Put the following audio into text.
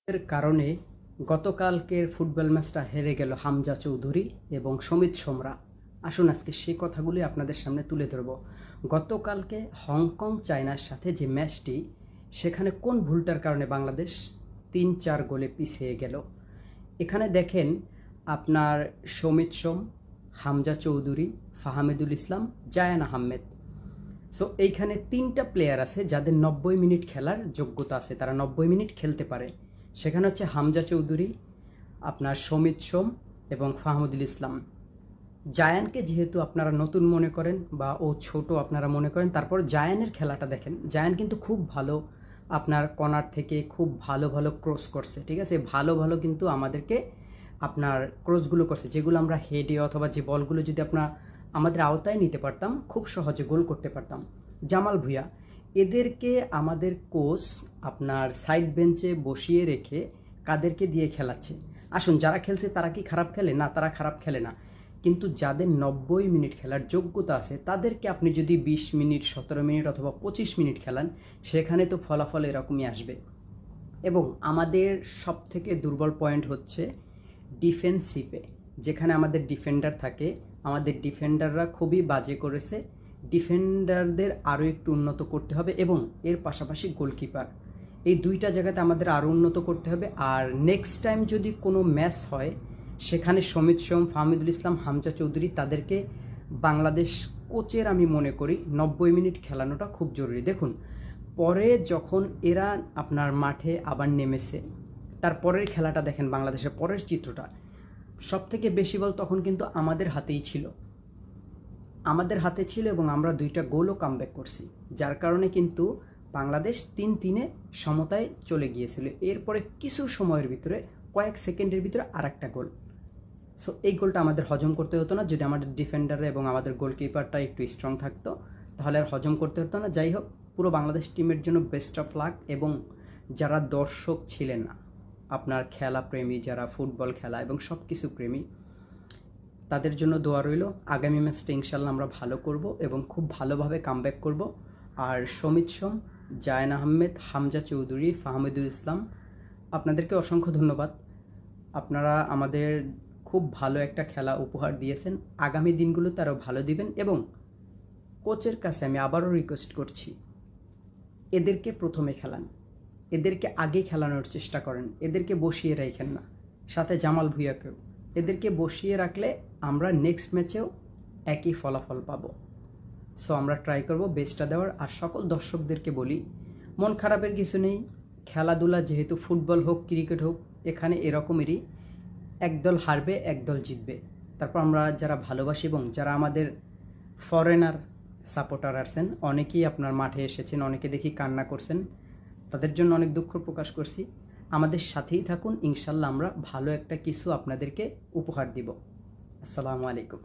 এর কারণে গতকালকের ফুটবল ম্যাচটা হেরে গেল হামজা চৌধুরী এবং সমিত সোমরা। আসুন আজকে সেই কথাগুলি আপনাদের সামনে তুলে ধরব। গতকালকে হংকং চায়নার সাথে যে ম্যাচটি, সেখানে কোন ভুলটার কারণে বাংলাদেশ ৩-৪ গোলে পিছিয়ে গেল। এখানে দেখেন আপনার সমিত সোম, হামজা চৌধুরী, ফাহামিদুল ইসলাম, জায়ান আহমেদ। সো এইখানে 3টা প্লেয়ার আছে যাদের 90 মিনিট খেলার যোগ্যতা আছে, তারা 90 মিনিট খেলতে পারে। সেখানে হচ্ছে হামজা চৌধুরী, আপনার সমিত সোম এবং ফাহামিদুল ইসলাম। জায়ানকে যেহেতু আপনারা নতুন মনে করেন বা ও ছোট আপনারা মনে করেন, তারপর জায়ানের খেলাটা দেখেন। জায়ান কিন্তু খুব ভালো, আপনার কর্নার থেকে খুব ভালো ভালো ক্রস করছে, ঠিক আছে, ভালো ভালো কিন্তু আমাদেরকে আপনার ক্রসগুলো করছে, যেগুলো আমরা হেডে অথবা যে বলগুলো যদি আমাদের আওতায় নিতে পারতাম, খুব সহজে গোল করতে পারতাম। জামাল ভুঁইয়া, এদেরকে আমাদের কোচ আপনার সাইড বেঞ্চে বসিয়ে রেখে কাদেরকে দিয়ে খেলাচ্ছে। আসুন, যারা খেলছে তারা কি খারাপ খেলে? না, তারা খারাপ খেলে না, কিন্তু যাদের 90 মিনিট খেলার যোগ্যতা আছে তাদেরকে আপনি যদি 20 মিনিট, 17 মিনিট অথবা 25 মিনিট খেলান, সেখানে তো ফলাফল এরকমই আসবে। এবং আমাদের সবথেকে দুর্বল পয়েন্ট হচ্ছে ডিফেন্সিভে, যেখানে আমাদের ডিফেন্ডার থাকে, আমাদের ডিফেন্ডাররা খুবই বাজে করেছে। ডিফেন্ডারদের আরও একটু উন্নত করতে হবে এবং এর পাশাপাশি গোলকিপার, এই দুইটা জায়গাতে আমাদের আরও উন্নত করতে হবে। আর নেক্সট টাইম যদি কোনো ম্যাচ হয়, সেখানে সমিত সোম, ফাহামিদুল ইসলাম, হামজা চৌধুরী, তাদেরকে বাংলাদেশ কোচের আমি মনে করি 90 মিনিট খেলানোটা খুব জরুরি। দেখুন, পরে যখন এরা আপনার মাঠে আবার নেমেছে, তারপরের খেলাটা দেখেন, বাংলাদেশের পরের চিত্রটা, সবথেকে বেশি বল তখন কিন্তু আমাদের হাতেই ছিল, আমাদের হাতে ছিল এবং আমরা 2টা গোলও কামব্যাক করছি, যার কারণে কিন্তু বাংলাদেশ 3-3 সমতায় চলে গিয়েছিল। এরপরে কিছু সময়ের ভিতরে, কয়েক সেকেন্ডের ভিতরে আরেকটা গোল। সো এই গোলটা আমাদের হজম করতে হতো না, যদি আমাদের ডিফেন্ডার এবং আমাদের গোলকিপারটা একটু স্ট্রং থাকতো, তাহলে আর হজম করতে হতো না। যাই হোক, পুরো বাংলাদেশ টিমের জন্য বেস্ট অফ লাক। এবং যারা দর্শক ছিলেন, আপনার খেলা প্রেমী, যারা ফুটবল খেলা এবং সব কিছু প্রেমী, তাদের জন্য দোয়া রইল। আগামী ম্যাচটা ইনশাল্লাহ আমরা ভালো করব এবং খুব ভালোভাবে কামব্যাক করব। আর সমিত সোম, জায়ান আহমেদ, হামজা চৌধুরী, ফাহামিদুল ইসলাম, আপনাদেরকে অসংখ্য ধন্যবাদ। আপনারা আমাদের খুব ভালো একটা খেলা উপহার দিয়েছেন। আগামী দিনগুলোতে আরও ভালো দিবেন। এবং কোচের কাছে আমি আবারও রিকোয়েস্ট করছি, এদেরকে প্রথমে খেলান, এদেরকে আগে খেলানোর চেষ্টা করেন, এদেরকে বসিয়ে রাখেন না। সাথে জামাল ভুঁইয়াকেও এদেরকে বসিয়ে রাখলে আমরা নেক্সট ম্যাচেও একই ফলাফল পাবো। সো আমরা ট্রাই করব বেস্টটা দেওয়ার। আর সকল দর্শকদেরকে বলি, মন খারাপের কিছু নেই। খেলাধুলা যেহেতু, ফুটবল হোক, ক্রিকেট হোক, এখানে এরকমেরই, একদল হারবে, একদল জিতবে। তারপর আমরা যারা ভালোবাসি এবং যারা আমাদের ফরেনার সাপোর্টার আছেন, অনেকেই আপনার মাঠে এসেছেন, অনেকে দেখি কান্না করছেন, তাদের জন্য অনেক দুঃখ প্রকাশ করছি। আমাদের সাথেই থাকুন, ইনশাল্লাহ আমরা ভালো একটা কিছু আপনাদেরকে উপহার দিব। আসসালামু আলাইকুম।